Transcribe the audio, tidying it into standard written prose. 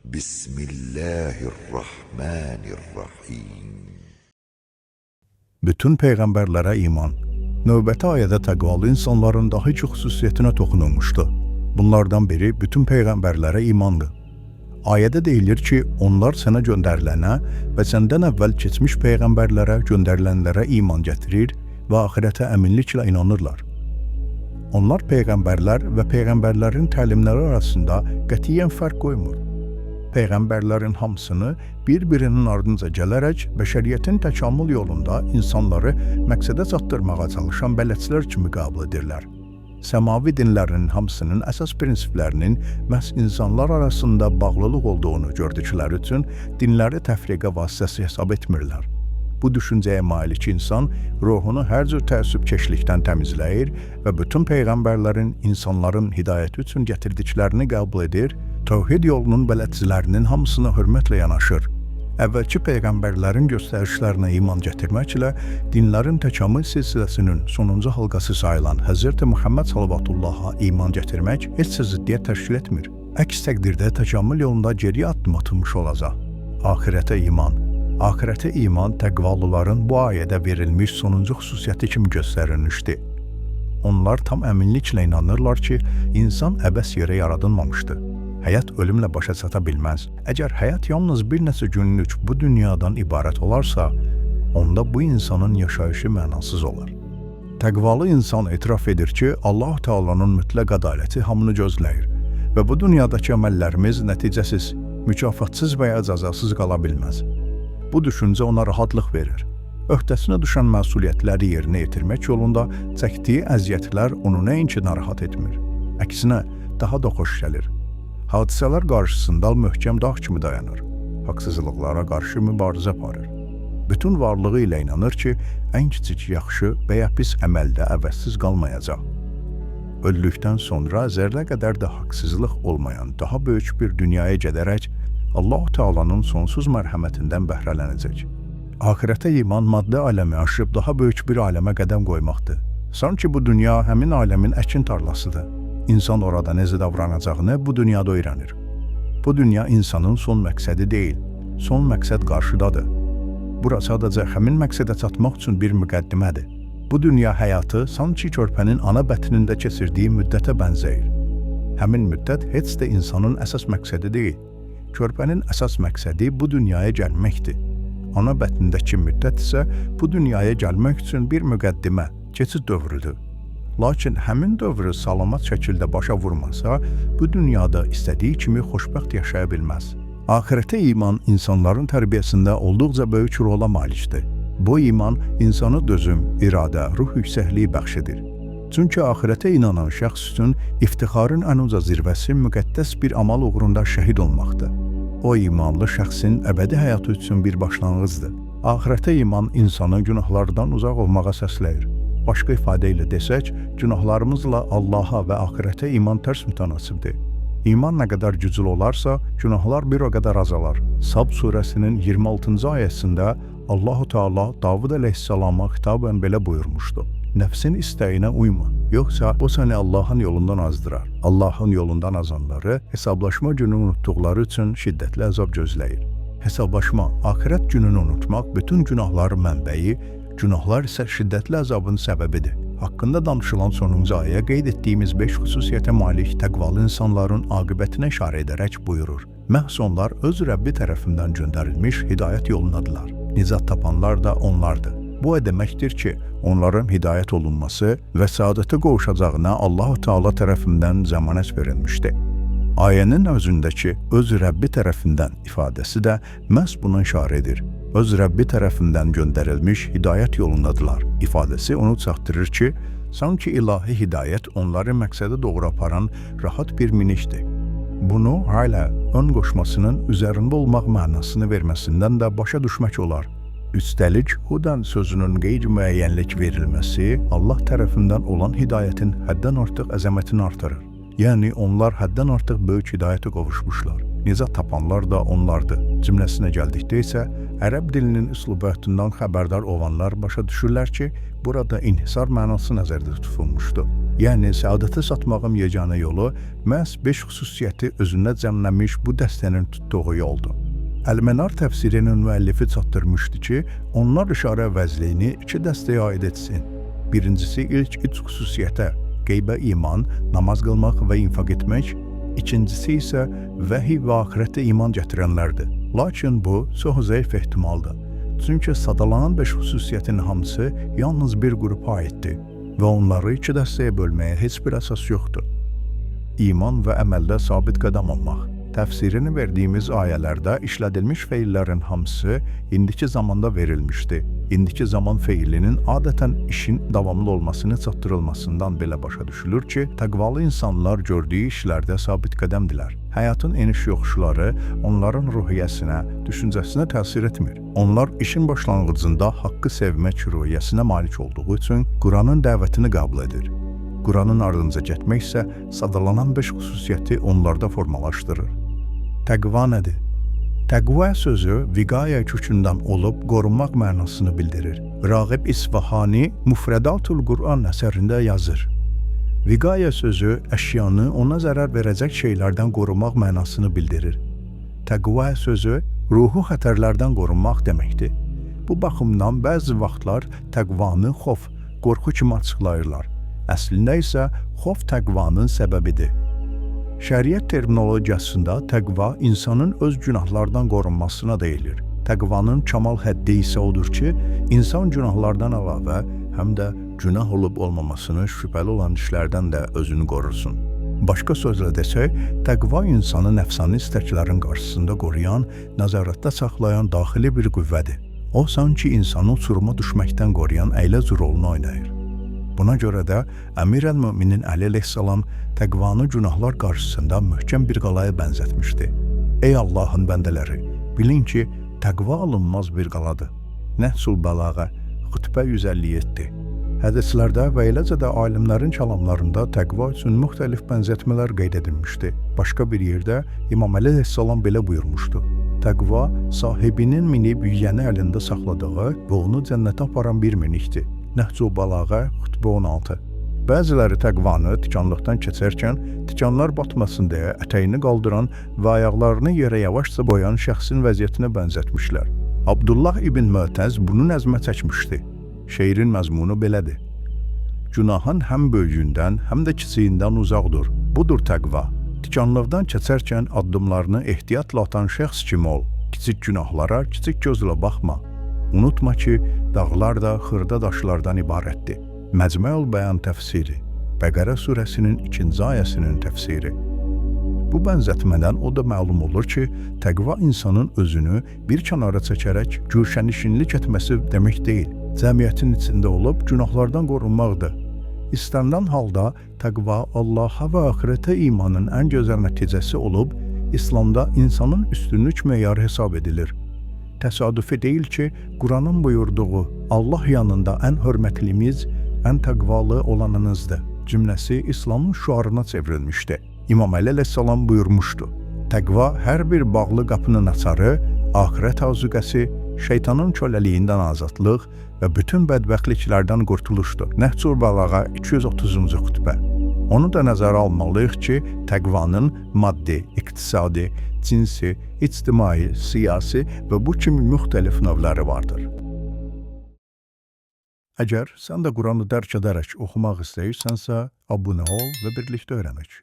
Bismillahirrahmanirrahim. Bütün peyğəmbərlərə iman. Növbəti ayədə təqvalı insanların daha iki xüsusiyyətinə toxunulmuşdu. Bunlardan biri bütün peyğəmbərlərə imandır. Ayədə deyilir ki, onlar sənə göndərilənə və səndən əvvəl keçmiş peyğəmbərlərə göndərilənlərə iman gətirir və axirətə əminliklə inanırlar. Onlar peyğəmbərlər və peyğəmbərlərin təlimləri arasında qətiyyən fərq qoymur. Peyğəmbərlərin hamısını bir-birinin ardınca gələrək bəşəriyyətin təkamül yolunda insanları məqsədə çatdırmağa çalışan bələdçilər kimi qəbul edirlər. Səmavi dinlərin hamısının əsas prinsiplərinin məhz insanlar arasında bağlılıq olduğunu gördükləri üçün dinləri təfriqə vasitəsi hesab etmirlər. Bu düşüncəyə malik insan ruhunu hər cür təəssübkeşlikdən təmizləyir və bütün peyğəmbərlərin insanların hidayəti üçün gətirdiklərini qəbul edir, tövhid yolunun bələdçilərinin hamısına hörmətlə yanaşır. Əvvəlki peyğəmbərlərin göstərişlərinə iman gətirməklə dinlərin təkamül silsiləsinin sonuncu halqası sayılan Həzrəti Muhammed sallallahu iman gətirmək heç ziddiyyət təşkil etmir. Əks təqdirdə təkamül yolunda geriyə addım atılmış olacaq. Axirətə iman. Axirətə iman təqvalıların bu ayədə verilmiş sonuncu xüsusiyyəti kimi göstərilmişdir. Onlar tam əminliklə inanırlar ki, insan əbəs yerə yaradılmamışdır. Həyat ölümlə başa çata bilməz. Əgər həyat yalnız bir neçə günlük bu dünyadan ibarət olarsa, onda bu insanın yaşayışı mənasız olar. Təqvalı insan etiraf edir ki, Allah Taala'nın mütləq ədaləti hamını gözləyir və bu dünyadakı əməllərimiz nəticəsiz, mükafatsız və ya cəzasız qala bilməz. Bu düşüncə ona rahatlıq verir. Öhdəsinə düşən məsuliyyətləri yerinə yetirmək yolunda çəkdiyi əziyyətlər onu nəinki narahat etmir. Əksinə, daha da xoş gəlir. Hadisələr qarşısında möhkəm dağ kimi dayanır. Haqsızlıqlara qarşı mübarizə aparır. Bütün varlığı ilə inanır ki, ən kiçik yaxşı və ya pis əməldə əvəzsiz qalmayacaq. Öldükdən sonra zərrə qədər də haqsızlıq olmayan daha böyük bir dünyaya gedərək Allah Taala'nın sonsuz mərhəmətindən bəhrələnəcək. Axirətə iman maddi aləmi aşıb daha böyük bir aləmə qədəm qoymaqdır. Sanki bu dünya həmin aləmin əkin tarlasıdır. İnsan orada necə davranacağını bu dünyada öyrənir. Bu dünya insanın son məqsədi deyil, son məqsəd qarşıdadır. Bura sadəcə həmin məqsədə çatmaq üçün bir müqəddimədir. Bu dünya həyatı sanki körpənin ana bətnində keçirdiyi müddətə bənzəyir. Həmin müddət heç də insanın əsas məqsədi deyil. Körpənin əsas məqsədi bu dünyaya gəlməkdir. Ana bətnindəki müddət isə bu dünyaya gəlmək üçün bir müqəddimə, keçid dövrüdür. Lakin həmin dövrü salamat şəkildə başa vurmasa, bu dünyada istədiyi kimi xoşbəxt yaşaya bilməz. Axirətə iman insanların tərbiyəsində olduqca böyük rola malikdir. Bu iman insanı dözüm, iradə, ruh yüksəkliyi bəxş edir. Çünki axirətə inanan şəxs üçün iftixarın ən uca zirvəsi müqəddəs bir amal uğrunda şəhid olmaqdır. O imanlı şəxsin əbədi həyatı üçün bir başlanğıcdır. Axirətə iman insanı günahlardan uzaq olmağa səsləyir. Başqa ifadə ilə desək, günahlarımızla Allaha və axirətə iman tərs mütənasibdir. İman nə qədər güclü olarsa, günahlar bir o qədər azalar. Sab surəsinin 26-cı ayəsində Allah-u Teala Davud əleyhissalama xitabən belə buyurmuşdu. Nəfsin istəyinə uyma, yoxsa o səni Allahın yolundan azdırar. Allahın yolundan azanları hesablaşma günü unutduqları üçün şiddətli əzab gözləyir. Hesablaşma, axirət gününü unutmaq bütün günahların mənbəyi, günahlar isə şiddətli əzabın səbəbidir. Haqqında danışılan sonuncu ayə qeyd etdiyimiz 5 xüsusiyyətə malik təqvalı insanların aqibətinə işarə edərək buyurur. Məhz onlar öz Rəbbi tərəfindən göndərilmiş hidayət yolundadılar. Nicat tapanlar da onlardır. Bu deməkdir ki, onların hidayət olunması və səadətə qovuşacağına Allah-u Teala tərəfindən zəmanət verilmişdir. Ayənin özündəki öz Rəbbi tərəfindən ifadəsi də məhz buna işarə edir. Öz Rəbbi tərəfindən göndərilmiş hidayət yolundadılar ifadəsi onu çatdırır ki, sanki ilahi hidayət onları məqsədə doğru aparan rahat bir minişdir. Bunu hələ ön qoşmasının üzərində olmaq mənasını verməsindən də başa düşmək olar. Üstəlik, hudən sözünün qeyri-müəyyənlik verilməsi Allah tərəfindən olan hidayətin həddən artıq əzəmətini artırır. Yəni, onlar həddən artıq böyük hidayətə qovuşmuşlar. Nicat tapanlar da onlardır. Cümləsinə gəldikdə isə, ərəb dilinin üslubatından xəbərdar olanlar başa düşürlər ki, burada inhisar mənası nəzərdə tutulmuşdur. Yəni, səadəti satmağın yeganə yolu məhz 5 xüsusiyyəti özündə cəmləmiş bu dəstənin tutduğu yoldur. Əl-Mənar təfsirinin müəllifi çatdırmışdı ki, onlar işarə vəzliyini 2 dəstəyə aid etsin. Birincisi ilk 3 xüsusiyyətə, qeybə iman, namaz qılmaq və infaq etmək, ikincisi isə vəhiy və axirətə iman gətirənlərdir. Lakin bu çox zəif ehtimaldır. Çünki sadalanan 5 xüsusiyyətin hamısı yalnız bir qrupa aiddir və onları 2 dəstəyə bölməyə heç bir əsas yoxdur. İman və əməldə sabit qədəm olmaq. Təfsirini verdiyimiz ayələrdə işlədilmiş feillərin hamısı indiki zamanda verilmişdi. İndiki zaman feilinin adətən işin davamlı olmasını çatdırılmasından belə başa düşülür ki, təqvalı insanlar gördüyü işlərdə sabit qədəmdilər. Həyatın eniş-yoxuşları onların ruhiyyəsinə, düşüncəsinə təsir etmir. Onlar işin başlanğıcında haqqı sevmək ruhiyyəsinə malik olduğu üçün Quranın dəvətini qəbul edir. Quranın ardınca getmək isə sadalanan 5 xüsusiyyəti onlarda formalaşdırır. Təqva nədir? Təqva sözü viqaya kökündən olub qorunmaq mənasını bildirir. Rağib İsfahani Mufredatul Quran əsərində yazır. Viqaya sözü əşyanı ona zərər verəcək şeylərdən qorumaq mənasını bildirir. Təqva sözü ruhu xətərlərdən qorunmaq deməkdir. Bu baxımdan bəzi vaxtlar təqvanı xof, qorxu kimi açıqlayırlar. Əslində isə xof təqvanın səbəbidir. Şəriət terminologiyasında təqva insanın öz günahlardan qorunmasına deyilir. Təqvanın kamal həddi isə odur ki, insan günahlardan əlavə həm də günah olub olmamasını şübhəli olan işlərdən də özünü qorursun. Başqa sözlə desək, təqva insanı nəfsani istəklərin qarşısında qoruyan, nəzarətdə saxlayan daxili bir qüvvədir. O, sanki insanı uçuruma düşməkdən qoruyan əyləc rolunu oynayır. Buna görə də Əmir əl-Müminin Əli əleyhissalam təqvanı günahlar qarşısında möhkəm bir qalaya bənzətmişdi. Ey Allahın bəndələri, bilin ki, təqva alınmaz bir qaladır. Nəhsul Bəlağa, xütbə 157. Hədislərdə və eləcə də alimlərin kəlamlarında təqva üçün müxtəlif bənzətmələr qeyd edilmişdi. Başqa bir yerdə İmam Əli əleyhissalam belə buyurmuşdu. Təqva sahibinin minib yüyəni əlində saxladığı və onu cənnətə aparan bir minikdir. Nəhsul Bəlağa, xütbə 16. Bəziləri təqvanı tikanlıqdan keçərkən tikanlar batmasın deyə ətəyini qaldıran və ayaqlarını yerə yavaşca qoyan şəxsin vəziyyətinə bənzətmişlər. Abdullah ibn Mötəz bunu nəzmə çəkmişdi. Şeirin məzmunu belədir. Günahın həm böyüyündən, həm də kiçiyindən uzaq dur. Budur təqva. Tikanlıqdan keçərkən addımlarını ehtiyatla atan şəxs kimi ol. Kiçik günahlara kiçik gözlə baxma. Unutma ki, dağlar da xırda daşlardan ibarətdir. Məcmuəl Bəyan təfsiri, Bəqərə surəsinin 2-ci ayəsinin təfsiri. Bu bənzətmədən o da məlum olur ki, təqva insanın özünü bir kənara çəkərək gülşənişinlik etməsi demək deyil. Cəmiyyətin içində olub günahlardan qorunmaqdır. İstənilən halda təqva Allaha və axirətə imanın ən gözəl nəticəsi olub, İslamda insanın üstünlük meyarı hesab edilir. Təsadüfi deyil ki, Quranın buyurduğu Allah yanında ən hörmətlimiz, ən təqvalı olanınızdır cümləsi İslamın şüarına çevrilmişdi. İmam Əli əleyhissalam buyurmuşdu. Təqva hər bir bağlı qapının açarı, axirət azuqəsi, şeytanın köləliyindən azadlıq və bütün bədbəxtliklərdən qurtuluşdur. Nəhsul Bəlağa 230-cu xütbə. Onu da nəzərə almalıyıq ki, təqvanın maddi, iqtisadi, cinsi, ictimai, siyasi və bu kimi müxtəlif növləri vardır. Əgər sən də Quranı dərk edərək oxumaq istəyirsənsə, abunə ol və birlikdə öyrənək.